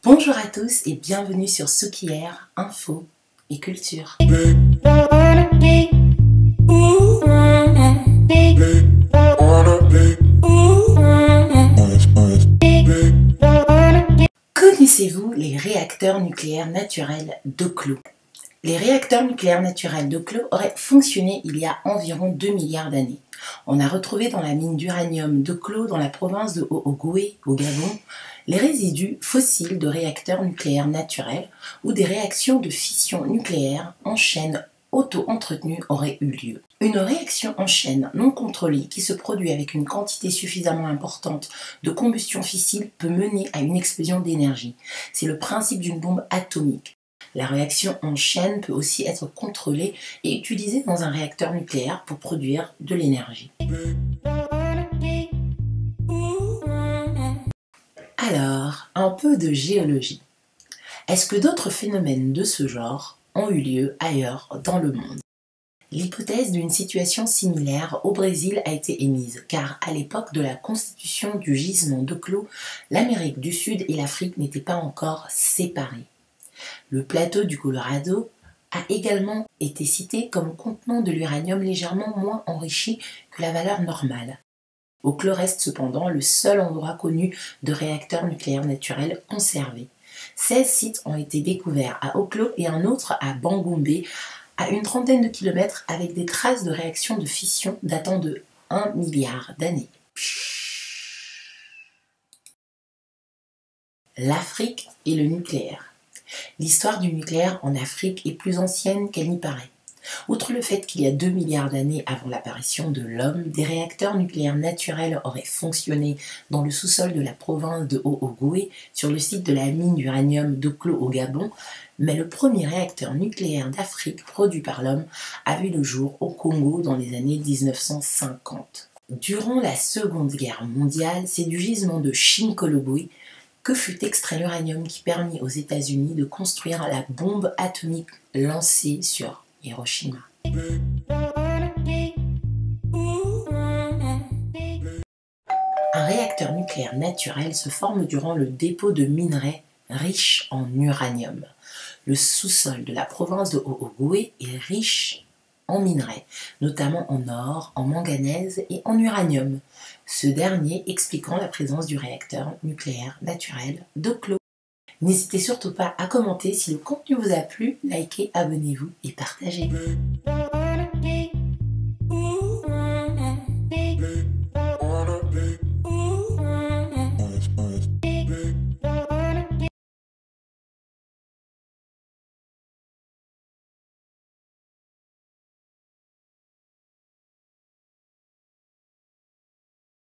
Bonjour à tous et bienvenue sur Souquière, Info et Culture. Connaissez-vous les réacteurs nucléaires naturels d'Oklo? Les réacteurs nucléaires naturels d'Oklo auraient fonctionné il y a environ 2 milliards d'années. On a retrouvé dans la mine d'uranium d'Oklo, dans la province de Hohogoué, au Gabon, les résidus fossiles de réacteurs nucléaires naturels où des réactions de fission nucléaire en chaîne auto-entretenue auraient eu lieu. Une réaction en chaîne non contrôlée qui se produit avec une quantité suffisamment importante de combustion fissile peut mener à une explosion d'énergie. C'est le principe d'une bombe atomique. La réaction en chaîne peut aussi être contrôlée et utilisée dans un réacteur nucléaire pour produire de l'énergie. Alors, un peu de géologie. Est-ce que d'autres phénomènes de ce genre ont eu lieu ailleurs dans le monde? L'hypothèse d'une situation similaire au Brésil a été émise, car à l'époque de la constitution du gisement d'Oklo, l'Amérique du Sud et l'Afrique n'étaient pas encore séparées. Le plateau du Colorado a également été cité comme contenant de l'uranium légèrement moins enrichi que la valeur normale. Oklo reste cependant le seul endroit connu de réacteurs nucléaires naturels conservés. 16 sites ont été découverts à Oklo et un autre à Bangombe, à une trentaine de kilomètres, avec des traces de réactions de fission datant de 1 milliard d'années. L'Afrique et le nucléaire. L'histoire du nucléaire en Afrique est plus ancienne qu'elle n'y paraît. Outre le fait qu'il y a 2 milliards d'années avant l'apparition de l'homme, des réacteurs nucléaires naturels auraient fonctionné dans le sous-sol de la province de Hohogoué, sur le site de la mine d'uranium d'Oklo au Gabon, mais le premier réacteur nucléaire d'Afrique produit par l'homme a vu le jour au Congo dans les années 1950. Durant la Seconde Guerre mondiale, c'est du gisement de Chinkolobwe que fut extrait l'uranium qui permit aux États-Unis de construire la bombe atomique lancée sur Hiroshima. Un réacteur nucléaire naturel se forme durant le dépôt de minerais riches en uranium. Le sous-sol de la province de Hohogoué est riche en minerais, notamment en or, en manganèse et en uranium, ce dernier expliquant la présence du réacteur nucléaire naturel d'Oklo. N'hésitez surtout pas à commenter si le contenu vous a plu, likez, abonnez-vous et partagez.